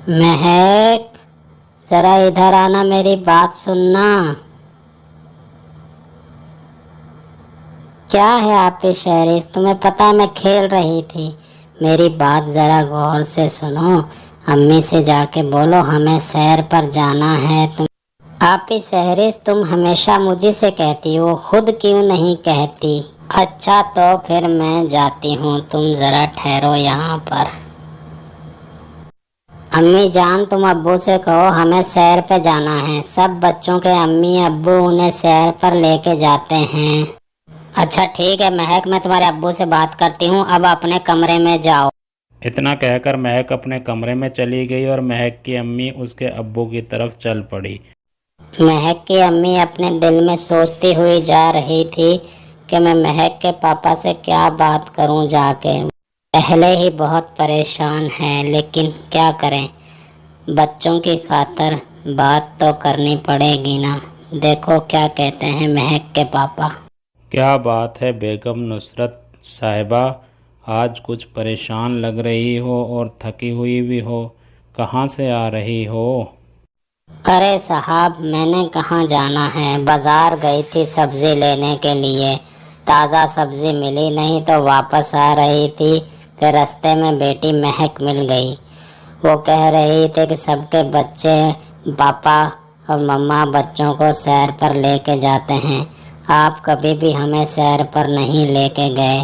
مہک، ذرا ادھر آنا، میری بات سننا۔ کیا ہے آپ کی شہریز؟ تمہیں پتا میں کھیل رہی تھی۔ میری بات ذرا غور سے سنو۔ امی سے جا کے بولو ہمیں سیر پر جانا ہے۔ آپ کی شہریز تم ہمیشہ مجھے سے کہتی ہو، خود کیوں نہیں کہتی؟ اچھا تو پھر میں جاتی ہوں، تم ذرا ٹھہرو یہاں پر۔ امی جان، تم ابو سے کہو ہمیں سیر پہ جانا ہے۔ سب بچوں کے امی ابو انہیں سیر پر لے کے جاتے ہیں۔ اچھا ٹھیک ہے مہک، میں تمہارے ابو سے بات کرتی ہوں، اب اپنے کمرے میں جاؤ۔ اتنا کہہ کر مہک اپنے کمرے میں چلی گئی اور مہک کی امی اس کے ابو کی طرف چل پڑی۔ مہک کی امی اپنے دل میں سوچتی ہوئی جا رہی تھی کہ میں مہک کے پاپا سے کیا بات کروں جا کے۔ پہلے ہی بہت پریشان ہے، لیکن کیا کریں، بچوں کی خاطر بات تو کرنی پڑے گی نا۔ دیکھو کیا کہتے ہیں مہک کے پاپا۔ کیا بات ہے بیگم نصرت صاحبہ، آج کچھ پریشان لگ رہی ہو اور تھکی ہوئی بھی ہو، کہاں سے آ رہی ہو؟ ارے صاحب، میں نے کہاں جانا ہے، بازار گئی تھی سبزی لینے کے لیے، تازہ سبزی ملی نہیں تو واپس آ رہی تھی کہ رستے میں بیٹی مہک مل گئی۔ وہ کہہ رہی تھی کہ سب کے بچے پاپا اور مما بچوں کو سیر پر لے کے جاتے ہیں، آپ کبھی بھی ہمیں سیر پر نہیں لے کے گئے،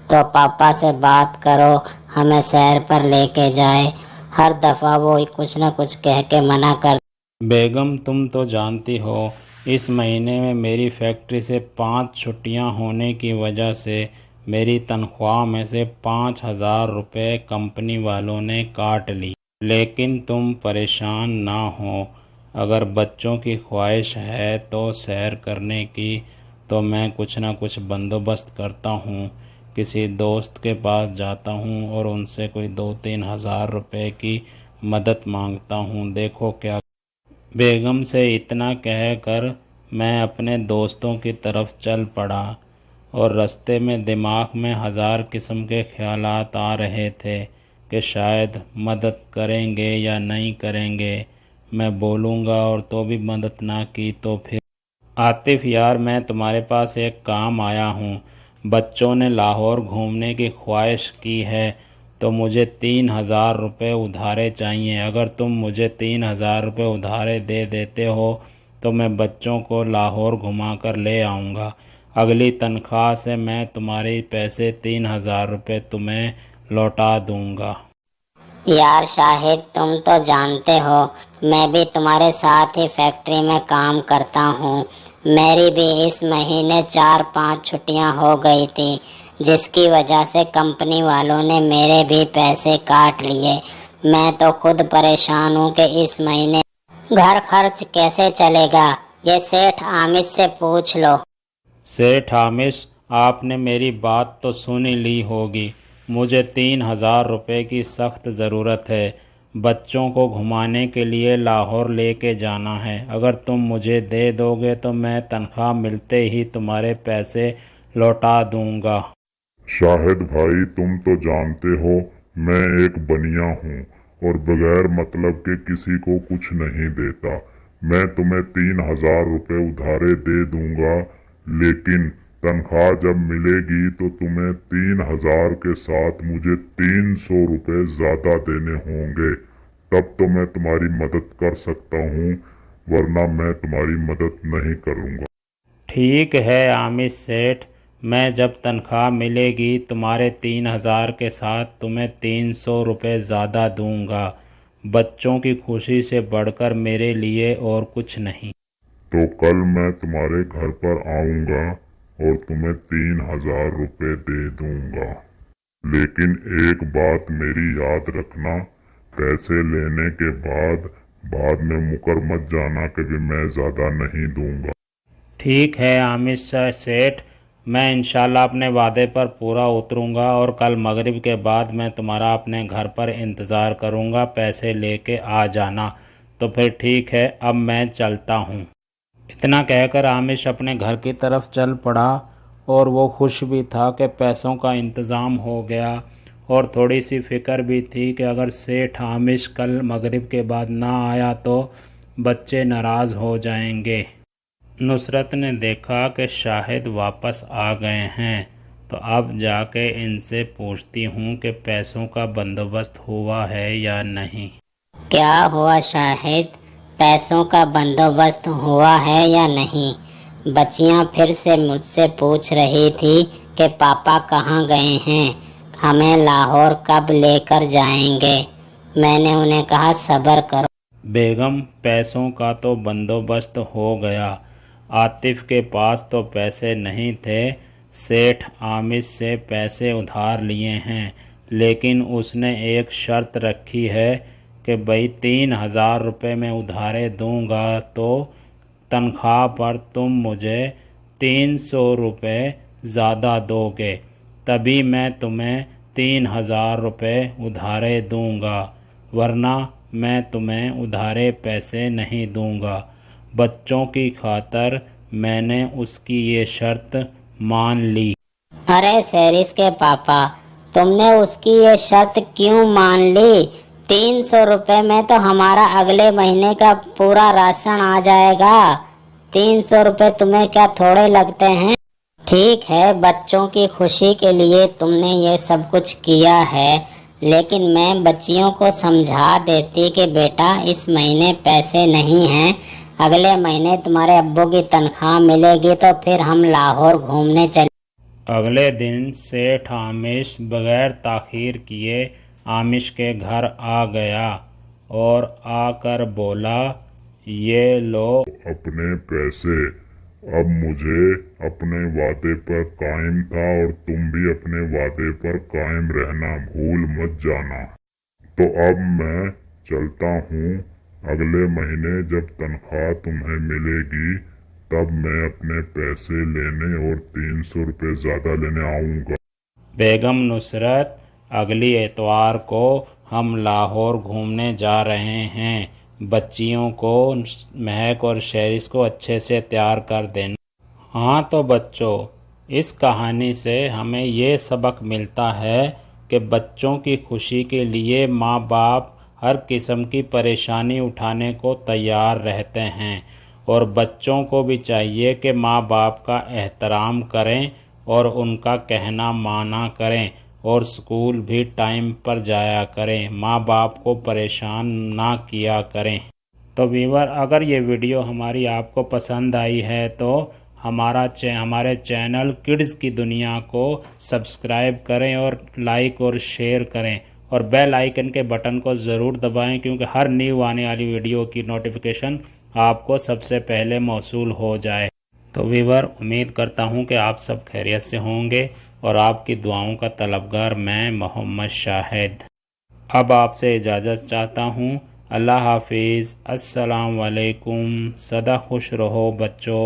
تو پاپا سے بات کرو ہمیں سیر پر لے کے جائے۔ ہر دفعہ وہ کچھ نہ کچھ کہہ کے منع کر۔ بیگم تم تو جانتی ہو اس مہینے میں میری فیکٹری سے 5 چھٹیاں ہونے کی وجہ سے میری تنخواہ میں سے 5,000 روپے کمپنی والوں نے کاٹ لی۔ لیکن تم پریشان نہ ہو، اگر بچوں کی خواہش ہے تو سیر کرنے کی تو میں کچھ نہ کچھ بندوبست کرتا ہوں، کسی دوست کے پاس جاتا ہوں اور ان سے کوئی 2-3 ہزار روپے کی مدد مانگتا ہوں، دیکھو کیا۔ بیگم سے اتنا کہہ کر میں اپنے دوستوں کی طرف چل پڑا اور رستے میں دماغ میں 1000 قسم کے خیالات آ رہے تھے کہ شاید مدد کریں گے یا نہیں کریں گے، میں بولوں گا اور تو بھی مدد نہ کی تو پھر۔ عاطف یار، میں تمہارے پاس ایک کام آیا ہوں، بچوں نے لاہور گھومنے کی خواہش کی ہے تو مجھے 3,000 روپے ادھارے چاہیے۔ اگر تم مجھے 3,000 روپے ادھارے دے دیتے ہو تو میں بچوں کو لاہور گھما کر لے آؤں گا۔ اگلی تنخواہ سے میں تمہارے پیسے 3,000 روپے تمہیں لوٹا دوں گا۔ یار شاہد، تم تو جانتے ہو میں بھی تمہارے ساتھ ہی فیکٹری میں کام کرتا ہوں، میری بھی اس مہینے 4-5 چھٹیاں ہو گئی تھی، جس کی وجہ سے کمپنی والوں نے میرے بھی پیسے کاٹ لیے۔ میں تو خود پریشان ہوں کہ اس مہینے گھر خرچ کیسے چلے گا، یہ سیٹھ عامر سے پوچھ لو۔ سیٹھ عامر، آپ نے میری بات تو سن لی ہوگی، مجھے 3,000 روپے کی سخت ضرورت ہے، بچوں کو گھمانے کے لیے لاہور لے کے جانا ہے۔ اگر تم مجھے دے دو گے تو میں تنخواہ ملتے ہی تمہارے پیسے لوٹا دوں گا۔ شاہد بھائی، تم تو جانتے ہو میں ایک بنیا ہوں اور بغیر مطلب کے کسی کو کچھ نہیں دیتا۔ میں تمہیں 3,000 روپے ادھارے دے دوں گا، لیکن تنخواہ جب ملے گی تو تمہیں 3,000 کے ساتھ مجھے 300 روپے زیادہ دینے ہوں گے، تب تو میں تمہاری مدد کر سکتا ہوں، ورنہ میں تمہاری مدد نہیں کروں گا۔ ٹھیک ہے عامر سیٹھ، میں جب تنخواہ ملے گی تمہارے 3,000 کے ساتھ تمہیں 300 روپے زیادہ دوں گا، بچوں کی خوشی سے بڑھ کر میرے لیے اور کچھ نہیں۔ تو کل میں تمہارے گھر پر آؤں گا اور تمہیں 3,000 روپے دے دوں گا، لیکن ایک بات میری یاد رکھنا، پیسے لینے کے بعد میں مکر مت جانا کہ میں زیادہ نہیں دوں گا۔ ٹھیک ہے عامر سیٹھ، میں انشاءاللہ اپنے وعدے پر پورا اتروں گا اور کل مغرب کے بعد میں تمہارا اپنے گھر پر انتظار کروں گا، پیسے لے کے آ جانا۔ تو پھر ٹھیک ہے، اب میں چلتا ہوں۔ اتنا کہہ کر عامر اپنے گھر کی طرف چل پڑا اور وہ خوش بھی تھا کہ پیسوں کا انتظام ہو گیا اور تھوڑی سی فکر بھی تھی کہ اگر سیٹھ عامش کل مغرب کے بعد نہ آیا تو بچے ناراض ہو جائیں گے۔ نصرت نے دیکھا کہ شاہد واپس آ گئے ہیں تو اب جا کے ان سے پوچھتی ہوں کہ پیسوں کا بندوبست ہوا ہے یا نہیں۔ کیا ہوا شاہد؟ پیسوں کا بندوبست ہوا ہے یا نہیں؟ بچیاں پھر سے مجھ سے پوچھ رہی تھی کہ پاپا کہاں گئے ہیں، ہمیں لاہور کب لے کر جائیں گے؟ میں نے انہیں کہا صبر کرو بیگم، پیسوں کا تو بندوبست ہو گیا۔ عاطف کے پاس تو پیسے نہیں تھے، سیٹھ عامش سے پیسے ادھار لیے ہیں، لیکن اس نے ایک شرط رکھی ہے کہ بھئی 3000 روپے میں ادھارے دوں گا تو تنخواہ پر تم مجھے 300 روپے زیادہ دو گے، تبھی میں تمہیں 3000 روپے ادھارے دوں گا، ورنہ میں تمہیں ادھارے پیسے نہیں دوں گا۔ بچوں کی خاطر میں نے اس کی یہ شرط مان لی۔ ارے سیرس کے پاپا، تم نے اس کی یہ شرط کیوں مان لی؟ 300 روپے میں تو ہمارا اگلے مہینے کا پورا راشن آ جائے گا۔ 300 روپے تمہیں کیا تھوڑے لگتے ہیں؟ ٹھیک ہے، بچوں کی خوشی کے لیے تم نے یہ سب کچھ کیا ہے، لیکن میں بچیوں کو سمجھا دیتی کہ بیٹا اس مہینے پیسے نہیں ہیں، اگلے مہینے تمہارے ابو کی تنخواہ ملے گی تو پھر ہم لاہور گھومنے چلیں۔ اگلے دن سیٹھ عامش بغیر تاخیر کیے عامش کے گھر آ گیا اور آ کر بولا، یہ لو اپنے پیسے۔ اب مجھے اپنے وعدے پر قائم تھا اور تم بھی اپنے وعدے پر قائم رہنا بھول مت جانا۔ تو اب میں چلتا ہوں، اگلے مہینے جب تنخواہ تمہیں ملے گی تب میں اپنے پیسے لینے اور 300 روپے زیادہ لینے آؤں گا۔ بیگم نصرت، اگلی اتوار کو ہم لاہور گھومنے جا رہے ہیں، بچیوں کو مہک اور شیرس کو اچھے سے تیار کر دینا۔ ہاں تو بچوں، اس کہانی سے ہمیں یہ سبق ملتا ہے کہ بچوں کی خوشی کے لیے ماں باپ ہر قسم کی پریشانی اٹھانے کو تیار رہتے ہیں، اور بچوں کو بھی چاہیے کہ ماں باپ کا احترام کریں اور ان کا کہنا مانا کریں، اور اسکول بھی ٹائم پر جایا کریں، ماں باپ کو پریشان نہ کیا کریں۔ تو ویور، اگر یہ ویڈیو ہماری آپ کو پسند آئی ہے تو ہمارے چینل کڈز کی دنیا کو سبسکرائب کریں اور لائک اور شیئر کریں، اور بیل آئیکن کے بٹن کو ضرور دبائیں، کیونکہ ہر نیو آنے والی ویڈیو کی نوٹیفیکیشن آپ کو سب سے پہلے موصول ہو جائے۔ تو ویور، امید کرتا ہوں کہ آپ سب خیریت سے ہوں گے، اور آپ کی دعاؤں کا طلبگار میں محمد شاہد اب آپ سے اجازت چاہتا ہوں۔ اللہ حافظ، السلام علیکم، سدا خوش رہو بچوں۔